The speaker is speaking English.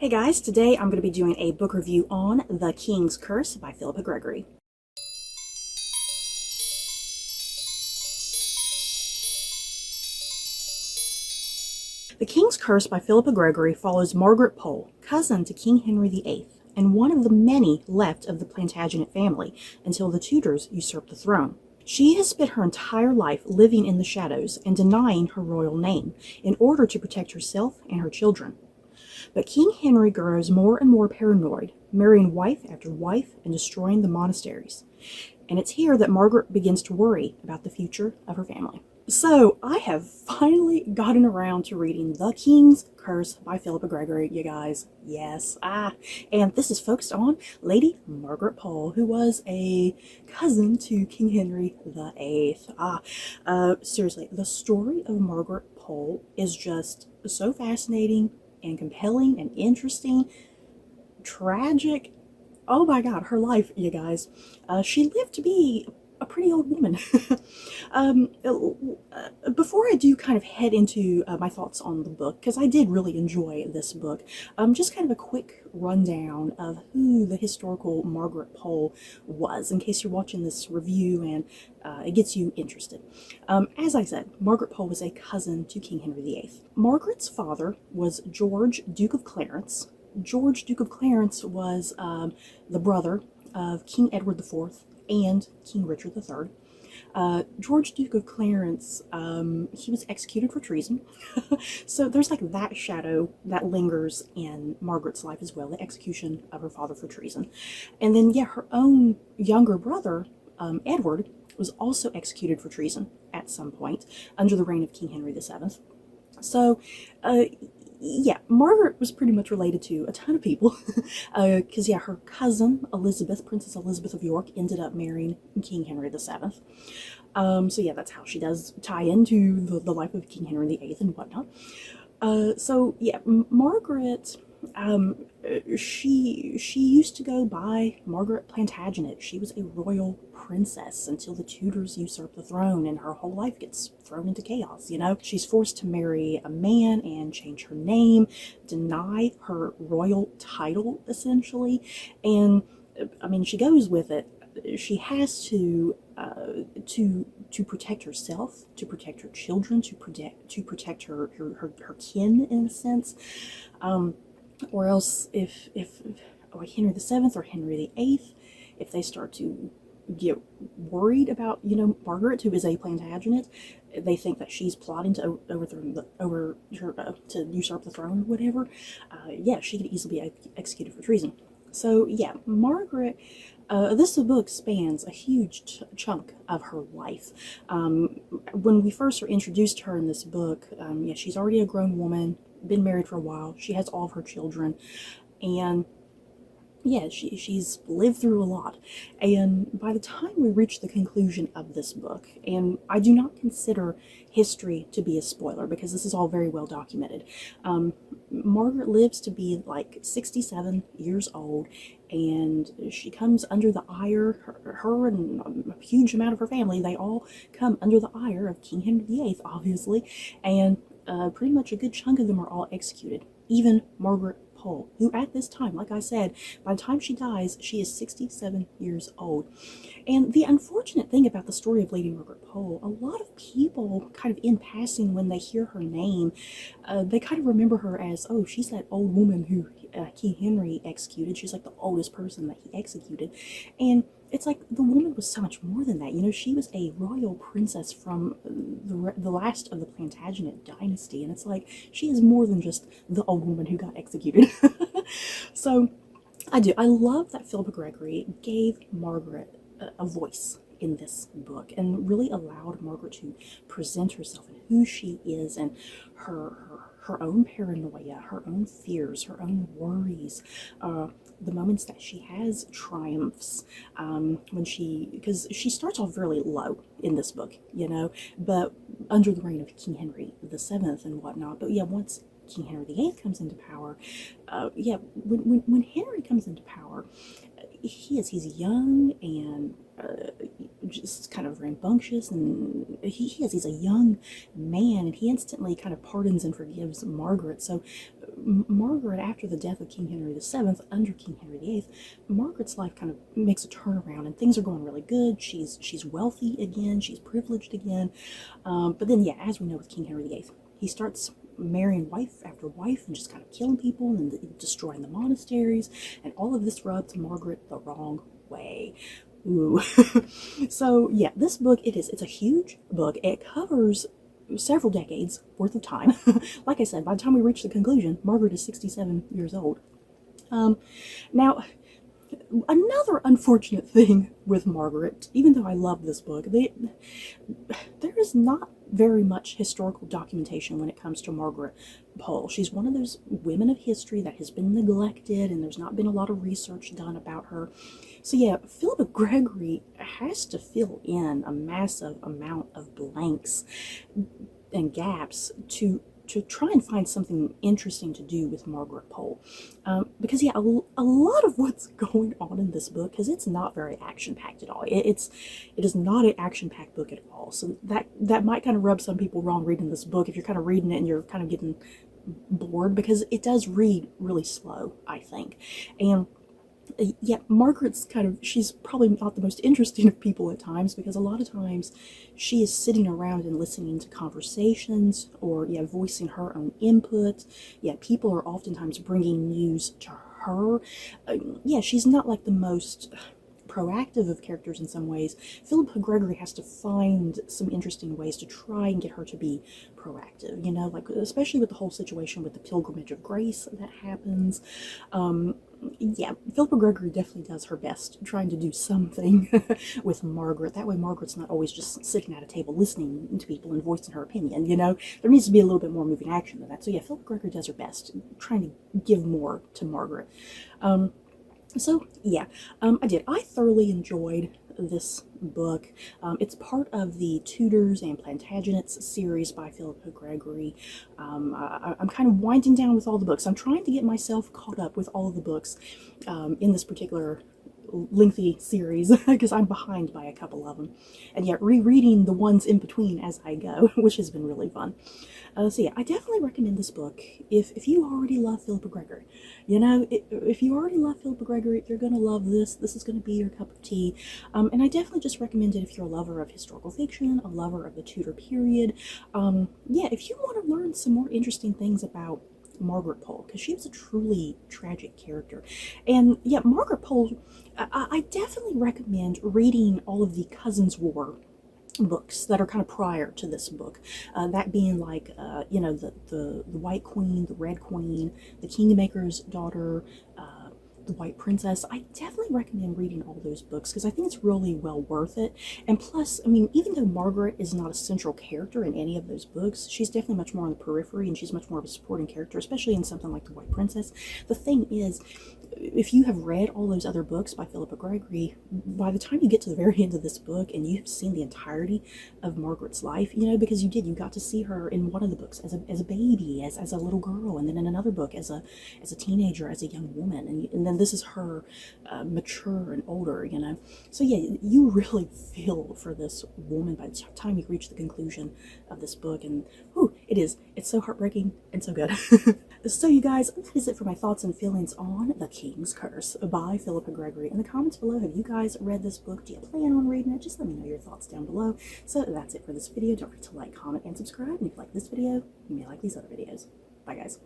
Hey guys, today I'm going to be doing a book review on The King's Curse by Philippa Gregory. The King's Curse by Philippa Gregory follows Margaret Pole, cousin to King Henry VIII, and one of the many left of the Plantagenet family until the Tudors usurped the throne. She has spent her entire life living in the shadows and denying her royal name in order to protect herself and her children. But King Henry grows more and more paranoid, marrying wife after wife and destroying the monasteries. And it's here that Margaret begins to worry about the future of her family. So I have finally gotten around to reading The King's Curse by Philippa Gregory, you guys. Yes, and this is focused on Lady Margaret Pole, who was a cousin to King Henry VIII. Seriously, the story of Margaret Pole is just so fascinating and compelling and interesting, tragic. Oh my god, her life, you guys. She lived to be a pretty old woman. Before I do kind of head into my thoughts on the book, because I did really enjoy this book, just kind of a quick rundown of who the historical Margaret Pole was, in case you're watching this review and it gets you interested. As I said, Margaret Pole was a cousin to King Henry VIII. Margaret's father was George, Duke of Clarence. George, Duke of Clarence was the brother of King Edward IV and King Richard III. George, Duke of Clarence, he was executed for treason. So there's like that shadow that lingers in Margaret's life as well, the execution of her father for treason. And then, yeah, her own younger brother, Edward, was also executed for treason at some point under the reign of King Henry VII. So, yeah, Margaret was pretty much related to a ton of people, because, yeah, her cousin, Elizabeth, Princess Elizabeth of York, ended up marrying King Henry VII. So, yeah, that's how she does tie into the life of King Henry VIII and whatnot. So, yeah, Margaret, she used to go by Margaret Plantagenet. She was a royal princess until the Tudors usurp the throne and her whole life gets thrown into chaos, you know? She's forced to marry a man and change her name, deny her royal title, essentially, and, I mean, she goes with it. She has to protect herself, to protect her children, to protect her kin, in a sense. Or else if Henry VII or Henry VIII, if they start to get worried about, you know, Margaret, who is a Plantagenet, they think that she's plotting to to usurp the throne or whatever. Yeah, she could easily be executed for treason. So yeah, Margaret, this book spans a huge chunk of her life. When we first are introduced to her in this book, yeah, she's already a grown woman, been married for a while, she has all of her children, and yeah, she's lived through a lot. And by the time we reach the conclusion of this book, and I do not consider history to be a spoiler because this is all very well documented, Margaret lives to be like 67 years old, and she comes under the ire, her and a huge amount of her family, they all come under the ire of King Henry VIII, obviously, and pretty much a good chunk of them are all executed. Even Margaret Pole, who at this time, like I said, by the time she dies, she is 67 years old. And the unfortunate thing about the story of Lady Margaret Pole, a lot of people kind of in passing, when they hear her name, they kind of remember her as, oh, she's that old woman who King Henry executed. She's like the oldest person that he executed. And it's like the woman was so much more than that. You know, she was a royal princess from the last of the Plantagenet dynasty, and it's like she is more than just the old woman who got executed. So I love that Philippa Gregory gave Margaret a voice in this book and really allowed Margaret to present herself and who she is, and her own paranoia, her own fears, her own worries, the moments that she has triumphs, because she starts off really low in this book, you know, but under the reign of King Henry VII and whatnot. But yeah, once King Henry VIII comes into power, yeah, when Henry comes into power, he's young and just kind of rambunctious, and he's a young man, and he instantly kind of pardons and forgives Margaret. So Margaret, after the death of King Henry VII, under King Henry VIII, Margaret's life kind of makes a turnaround, and things are going really good. She's wealthy again. She's privileged again. But then, yeah, as we know with King Henry VIII, he starts marrying wife after wife and just kind of killing people and destroying the monasteries, and all of this rubs Margaret the wrong way. Ooh. So yeah, this book, it's a huge book. It covers several decades worth of time. Like I said, by the time we reach the conclusion, Margaret is 67 years old. Now, another unfortunate thing with Margaret, even though I love this book, there is not very much historical documentation when it comes to Margaret Pole. She's one of those women of history that has been neglected, and there's not been a lot of research done about her. So yeah, Philippa Gregory has to fill in a massive amount of blanks and gaps to try and find something interesting to do with Margaret Pole. Because yeah, a lot of what's going on in this book, because it's not very action-packed at all. It is not an action-packed book at all. So that might kind of rub some people wrong reading this book, if you're kind of reading it and you're kind of getting bored, because it does read really slow, I think. And yeah, Margaret's she's probably not the most interesting of people at times, because a lot of times she is sitting around and listening to conversations, or yeah, voicing her own input. Yeah, people are oftentimes bringing news to her. Yeah, she's not like the most proactive of characters in some ways. Philippa Gregory has to find some interesting ways to try and get her to be proactive, you know, like especially with the whole situation with the Pilgrimage of Grace that happens. Yeah, Philippa Gregory definitely does her best trying to do something with Margaret. That way Margaret's not always just sitting at a table listening to people and voicing her opinion, you know? There needs to be a little bit more moving action than that. So yeah, Philippa Gregory does her best trying to give more to Margaret. So yeah, I thoroughly enjoyed this book. It's part of the Tudors and Plantagenets series by Philippa Gregory. I'm kind of winding down with all the books. I'm trying to get myself caught up with all of the books in this particular lengthy series, because I'm behind by a couple of them, and yet rereading the ones in between as I go, which has been really fun. So yeah, I definitely recommend this book if you already love Philippa Gregory. You know, if you already love Philippa Gregory, you're gonna love this. This is gonna be your cup of tea. And I definitely just recommend it if you're a lover of historical fiction, a lover of the Tudor period. Yeah, if you want to learn some more interesting things about Margaret Pole, because she was a truly tragic character. And yeah, Margaret Pole, I definitely recommend reading all of the Cousins War books that are kind of prior to this book, that being like you know, the White Queen, the Red Queen, the Kingmaker's Daughter, the White Princess. I definitely recommend reading all those books, because I think it's really well worth it. And plus, I mean, even though Margaret is not a central character in any of those books, she's definitely much more on the periphery, and she's much more of a supporting character, especially in something like the White Princess. The thing is, if you have read all those other books by Philippa Gregory, by the time you get to the very end of this book and you have seen the entirety of Margaret's life, you know, because you got to see her in one of the books as a baby, as a little girl, and then in another book as a teenager, as a young woman, and then this is her mature and older, you know. So yeah, you really feel for this woman by the time you reach the conclusion of this book, and whew, it's so heartbreaking and so good. So you guys, that is it for my thoughts and feelings on The King's Curse by Philippa Gregory. In the comments below, have you guys read this book? Do you plan on reading it? Just let me know your thoughts down below. So that's it for this video. Don't forget to like, comment, and subscribe. And if you like this video, you may like these other videos. Bye guys.